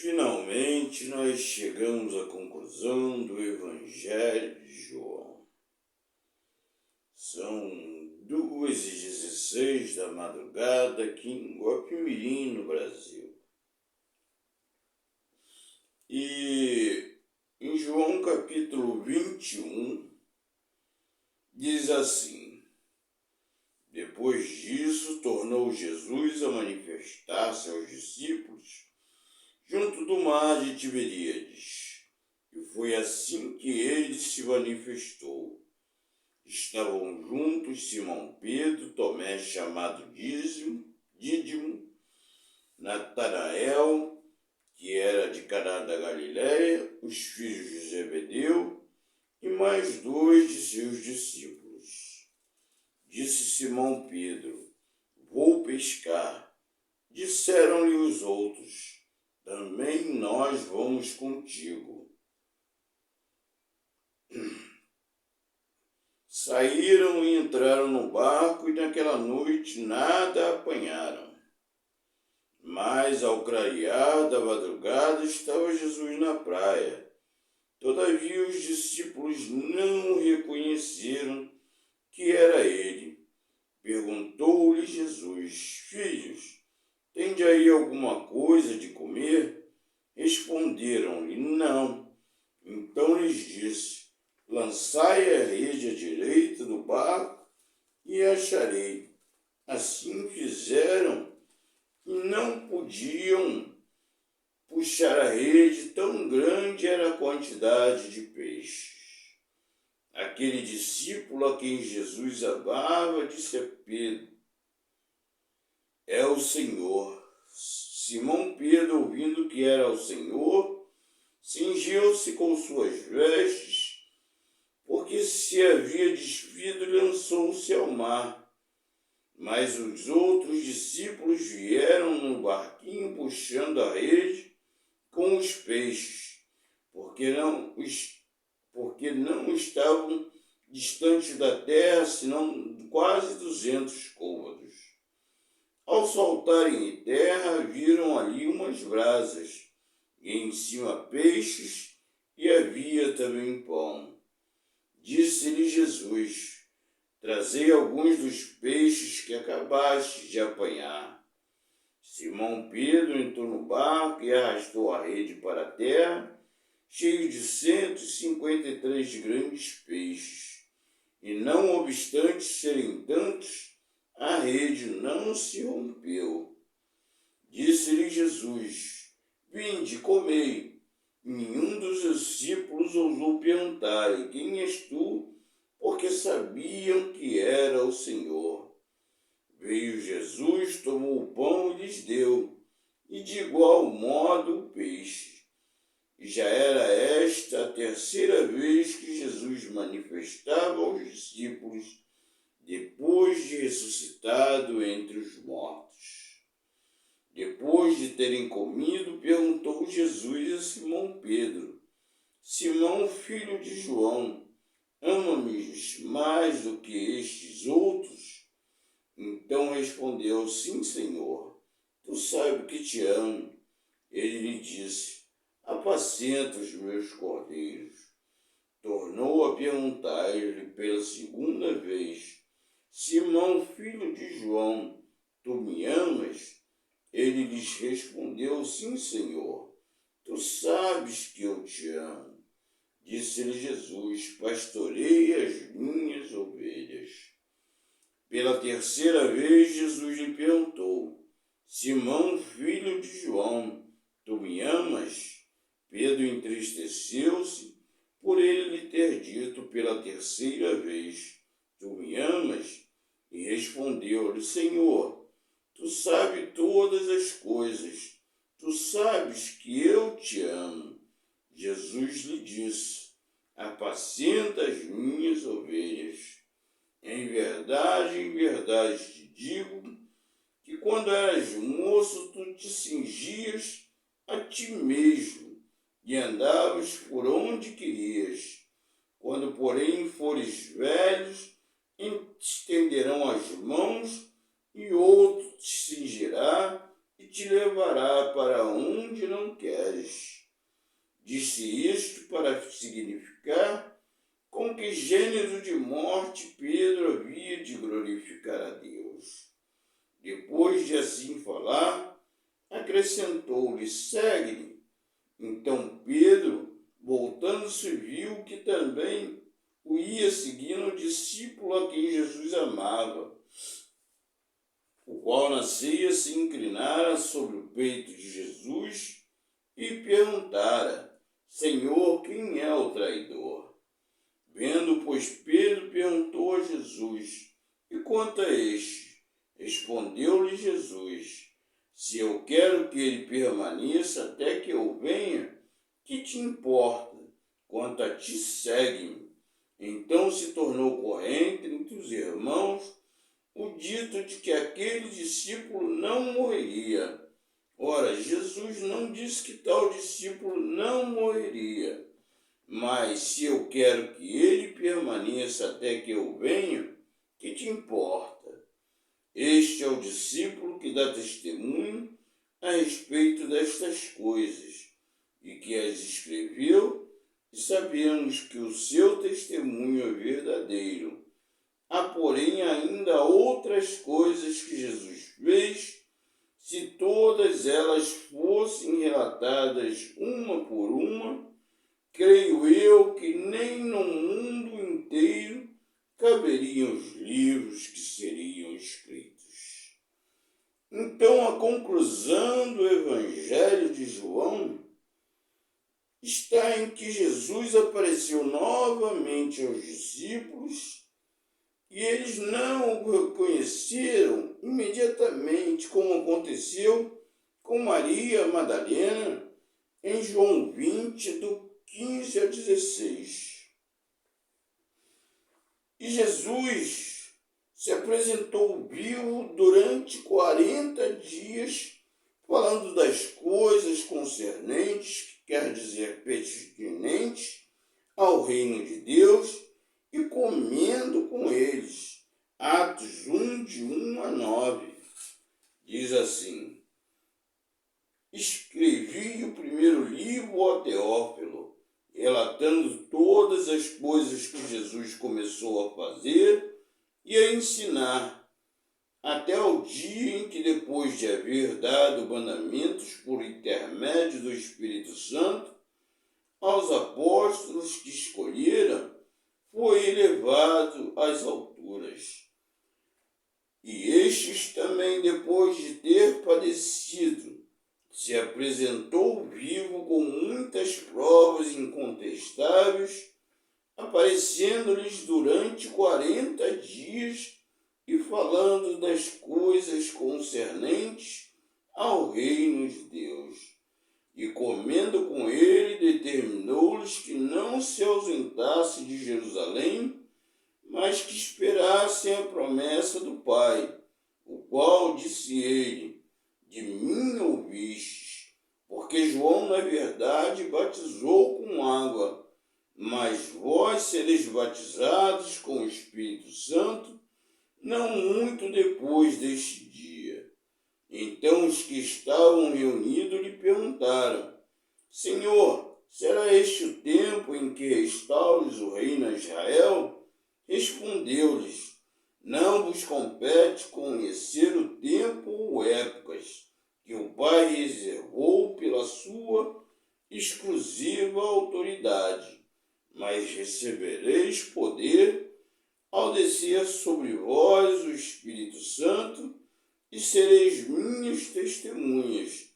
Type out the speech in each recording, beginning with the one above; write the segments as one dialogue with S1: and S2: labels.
S1: Finalmente nós chegamos à conclusão do Evangelho de João. São 2h16 da madrugada aqui em Guapimirim, no Brasil. E em João capítulo 21, diz assim: Depois disso, tornou Jesus a manifestar-se aos discípulos junto do mar de Tiberíades, e foi assim que ele se manifestou. Estavam juntos Simão Pedro, Tomé chamado Dídimo, Natanael, que era de Caná da Galileia, os filhos de Zebedeu, e mais 2 de seus discípulos. Disse Simão Pedro: Vou pescar. Disseram-lhe os outros: Também nós vamos contigo. Saíram e entraram no barco, e naquela noite nada apanharam. Mas ao clarear da madrugada estava Jesus na praia. Todavia os discípulos não o reconheceram que era ele. Perguntou-lhe Jesus: Filhos, tende aí alguma coisa de comer? Responderam-lhe: Não. Então lhes disse: Lançai a rede à direita do barco e acharei. Assim fizeram, e não podiam puxar a rede, tão grande era a quantidade de peixes. Aquele discípulo a quem Jesus amava disse a Pedro: É o Senhor. Simão Pedro, ouvindo que era o Senhor, cingiu-se com suas vestes, porque se havia despido e lançou-se ao mar. Mas os outros discípulos vieram no barquinho puxando a rede com os peixes, porque não estavam distantes da terra, senão quase 200 côvados. Ao saltarem em terra, viram ali umas brasas, e em cima peixes, e havia também pão. Disse-lhe Jesus: Trazei alguns dos peixes que acabastes de apanhar. Simão Pedro entrou no barco e arrastou a rede para a terra, cheio de 153 grandes peixes. E não obstante serem tantos, a rede não se rompeu. Disse-lhe Jesus: Vinde, comei. Nenhum dos discípulos ousou perguntar: Quem és tu? Porque sabiam que era o Senhor. Veio Jesus, tomou o pão e lhes deu, e de igual modo o peixe. E já era esta a 3ª vez que Jesus manifestava aos discípulos, depois de ressuscitado entre os mortos. Depois de terem comido, perguntou Jesus a Simão Pedro: Simão, filho de João, ama-me mais do que estes outros? Então respondeu: Sim, Senhor, tu sabes que te amo. Ele lhe disse: Apacenta os meus cordeiros. Tornou a perguntar-lhe pela 2ª vez: Simão, filho de João, tu me amas? Ele lhes respondeu: Sim, Senhor, tu sabes que eu te amo. Disse-lhe Jesus: Pastorei as minhas ovelhas. Pela 3ª vez Jesus lhe perguntou: Simão, filho de João, tu me amas? Pedro entristeceu-se por ele lhe ter dito pela 3ª vez: Tu me amas? E respondeu-lhe: Senhor, tu sabes todas as coisas, tu sabes que eu te amo. Jesus lhe disse: Apacenta as minhas ovelhas. Em verdade te digo que quando eras moço, tu te cingias a ti mesmo e andavas por onde querias. Quando, porém, fores velhos, te estenderão as mãos e outro te cingirá e te levará para onde não queres morte, Pedro havia de glorificar a Deus. Depois de assim falar, acrescentou-lhe: segue-me. Então Pedro, voltando-se, viu que também o ia seguindo o discípulo a quem Jesus amava, o qual nascia se inclinara sobre o peito de Jesus e perguntara: Senhor, quem é o traidor? Vendo, pois, Pedro, perguntou a Jesus: e quanto a este? Respondeu-lhe Jesus: se eu quero que ele permaneça até que eu venha, que te importa? Quanto a ti, segue-me. Então se tornou corrente entre os irmãos o dito de que aquele discípulo não morreria. Ora, Jesus não disse que tal discípulo não morreria, mas se eu quero que ele permaneça até que eu venha, que te importa? Este é o discípulo que dá testemunho a respeito destas coisas e que as escreveu, e sabemos que o seu testemunho é verdadeiro. Há, porém, ainda outras coisas que Jesus fez. Se todas elas fossem relatadas uma por uma, creio eu que nem no mundo inteiro caberiam os livros que seriam escritos. Então, a conclusão do Evangelho de João está em que Jesus apareceu novamente aos discípulos e eles não o reconheceram imediatamente, como aconteceu com Maria Madalena em João 20, do 15 a 16. E Jesus se apresentou vivo durante 40 dias, falando das coisas concernentes, que quer dizer pertinentes, ao reino de Deus, e comendo com eles. Atos 1, de 1 a 9. Diz assim: escrevi o primeiro livro ao Teófilo, relatando todas as coisas que Jesus começou a fazer e a ensinar, até o dia em que, depois de haver dado mandamentos por intermédio do Espírito Santo aos apóstolos que escolhera, foi elevado às alturas. E estes também, depois de ter padecido, se apresentou vivo com muitas provas incontestáveis, aparecendo-lhes durante 40 dias e falando das coisas concernentes ao reino de Deus. E comendo com ele, determinou-lhes que não se ausentasse de Jerusalém, mas que esperassem a promessa do Pai, o qual, disse ele, de mim ouvistes, porque João, na verdade, batizou com água, mas vós sereis batizados com o Espírito Santo, não muito depois deste dia. Então os que estavam reunidos lhe perguntaram: Senhor, será este o tempo em que restaures o reino a Israel? Respondeu-lhes: não vos compete conhecer o tempo ou épocas que o Pai reservou pela sua exclusiva autoridade, mas recebereis poder ao descer sobre vós o Espírito Santo, e sereis minhas testemunhas,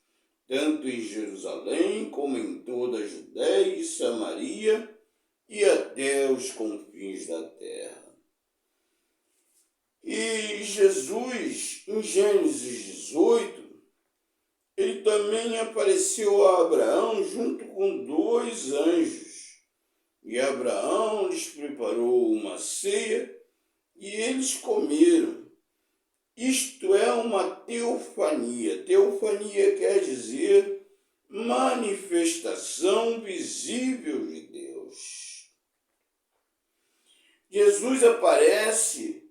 S1: tanto em Jerusalém como em toda a Judéia e Samaria e até os confins da terra. E Jesus, em Gênesis 18, ele também apareceu a Abraão junto com 2 anjos. E Abraão lhes preparou uma ceia e eles comeram. Isto é uma teofania. Teofania quer dizer manifestação visível de Deus. Jesus aparece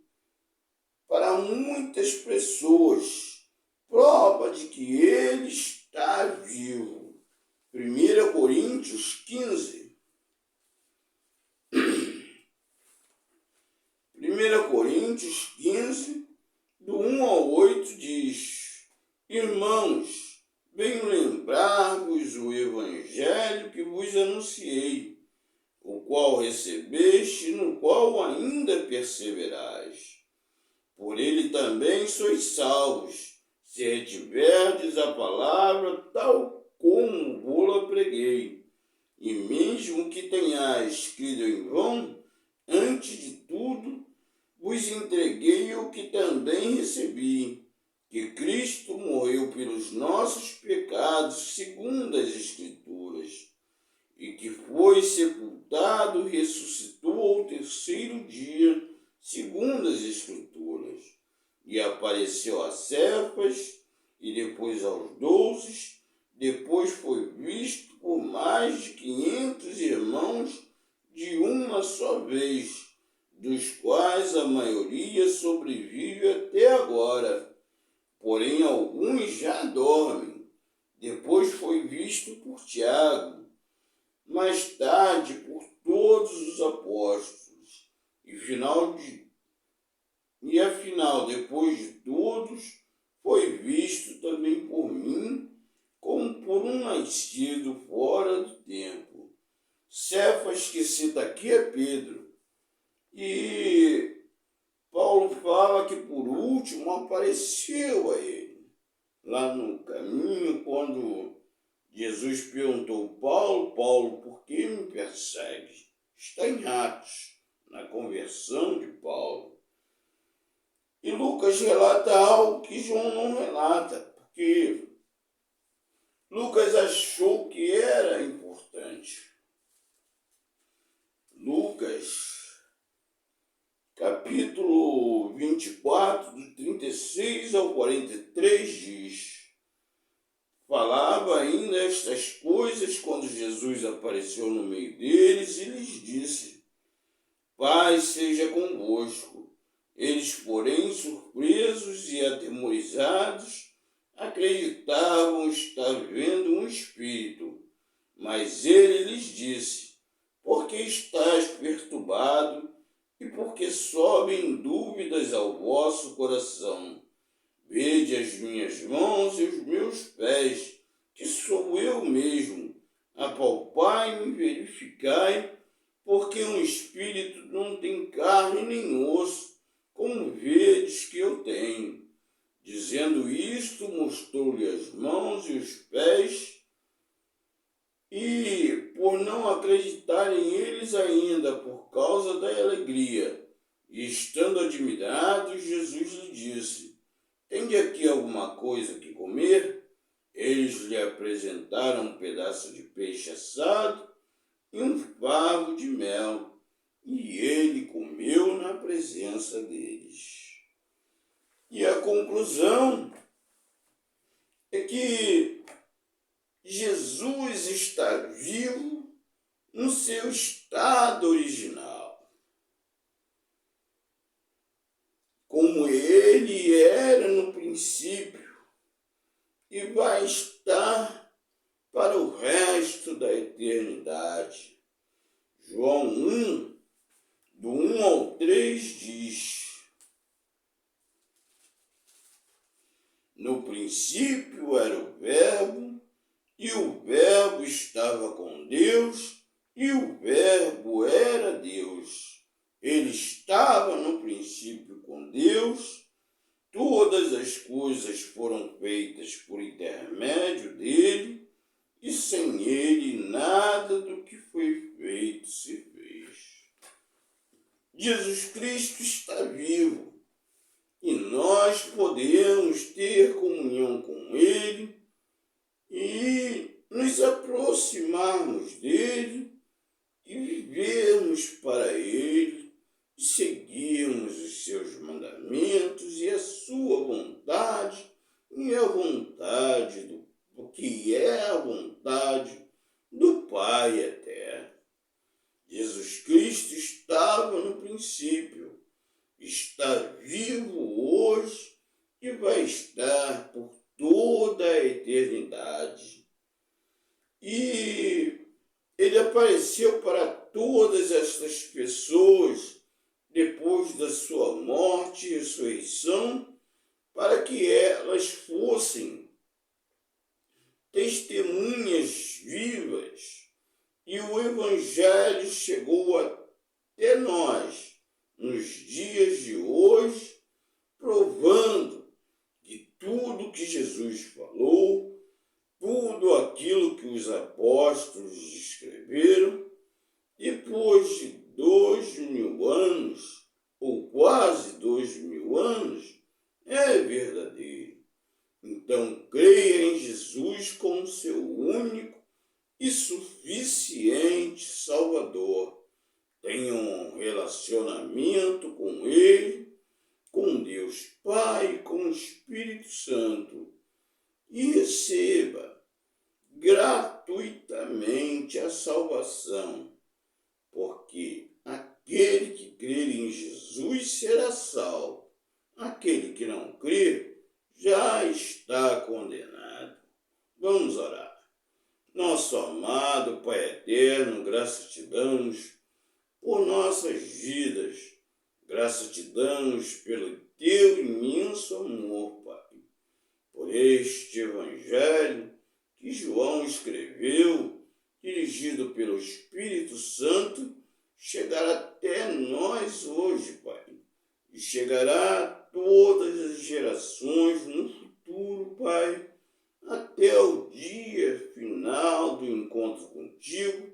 S1: para muitas pessoas, prova de que ele está vivo. 1 Coríntios 15. 1 Coríntios 15, do 1 ao 8, diz: Irmãos, venho lembrar-vos o evangelho que vos anunciei, o qual recebeste, no qual ainda perseverais. Por ele também sois salvos, se retiverdes a palavra tal como vou-la preguei. E mesmo que tenhais crido em vão, antes de tudo, vos entreguei o que também recebi, que Cristo morreu pelos nossos pecados, segundo as Escrituras, e que foi sepultado e ressuscitou ao terceiro dia, segundo as Escrituras, e apareceu a Cefas, e depois aos 12, depois foi visto por mais de 500 irmãos de uma só vez, dos quais a maioria sobrevive até agora. Porém, alguns já dormem. Depois foi visto por Tiago, mais tarde por todos os apóstolos. E afinal, depois de todos, foi visto também por mim, como por um nascido fora do tempo. Cefas, que cita aqui, é Pedro. E Paulo fala que por último apareceu a ele, lá no caminho, quando Jesus perguntou: Paulo, por que me persegue? Está em Atos, na conversão de Paulo. E Lucas relata algo que João não relata, porque Lucas achou que era importante. Lucas, capítulo 24, do 36 ao 43, diz: Falava ainda estas coisas quando Jesus apareceu no meio deles e lhes disse: Paz seja convosco. Eles, porém, surpresos e atemorizados, acreditavam estar vendo um espírito. Mas ele lhes disse: Por que estás perturbado e por que sobem dúvidas ao vosso coração? Vede as minhas mãos e os meus pés, que sou eu mesmo. Apalpai-me e verificai, porque um espírito não tem carne nem osso, como vedes que eu tenho. Dizendo isto, mostrou-lhe as mãos e os pés, e, por não acreditarem eles ainda por causa da alegria, e estando admirados, Jesus lhe disse: Tende aqui alguma coisa que comer? Eles lhe apresentaram um pedaço de peixe assado e um favo de mel, e ele comeu na presença deles. E a conclusão é que Jesus está vivo no seu estado original, como ele era no princípio, e vai estar para o resto da eternidade. João 1, do 1 ao 3, diz: No princípio era o Verbo, e o Verbo estava com Deus, e o Verbo era Deus. Ele estava no princípio com Deus. Todas as coisas foram feitas por intermédio dele, e sem ele nada do que foi feito se fez. Jesus Cristo está vivo, e nós podemos ter comunhão com ele e nos aproximarmos dele e vivermos para ele, e seguirmos os seus mandamentos e a sua vontade e a vontade do que é a vontade do Pai eterno. Jesus Cristo estava no princípio, está vivo hoje e vai estar por toda a eternidade. E ele apareceu para todas estas pessoas depois da sua morte e ressurreição, para que elas fossem testemunhas vivas. E o Evangelho chegou até nós nos dias de hoje, provando que tudo que Jesus falou, tudo aquilo que os apóstolos escreveram, depois de 2000 anos, ou quase 2000 anos, é verdadeiro. Então, creia em Jesus como seu único e suficiente Salvador. Tenha um relacionamento com Ele, com Deus Pai, com o Espírito Santo, e receba gratuitamente a salvação, porque aquele que crer em Jesus será salvo. Aquele que não crer já está condenado. Vamos orar. Nosso amado Pai eterno, graças te damos por nossas vidas. Graças te damos pelo teu imenso amor, Pai. Por este Evangelho que João escreveu, dirigido pelo Espírito Santo, chegará até nós hoje, Pai. E chegará a todas as gerações no futuro, Pai, até o dia final do encontro contigo,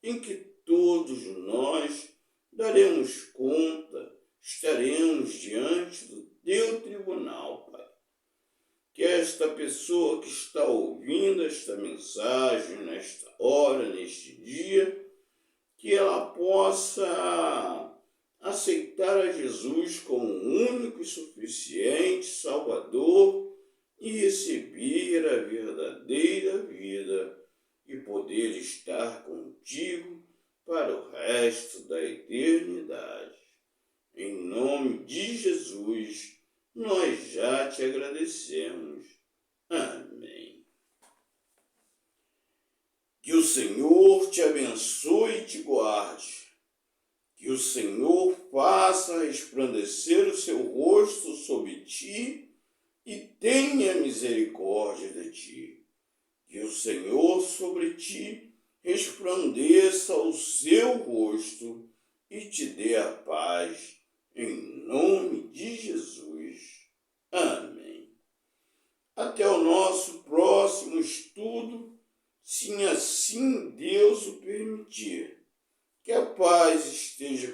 S1: em que todos nós daremos conta, estaremos diante do teu tribunal, Pai. Que esta pessoa que está ouvindo esta mensagem nesta hora, neste dia, que ela possa aceitar a Jesus como único e suficiente Salvador e receber a verdadeira vida e poder estar contigo para o resto da eternidade. Em nome de Jesus, nós já te agradecemos. Amém. Que o Senhor te abençoe e te guarde. Que o Senhor faça resplandecer o seu rosto sobre ti e tenha misericórdia de ti. Que o Senhor sobre ti resplandeça o seu rosto e te dê a paz. Em nome de Jesus. Amém. Até o nosso próximo estudo, se assim Deus o permitir. Que a paz esteja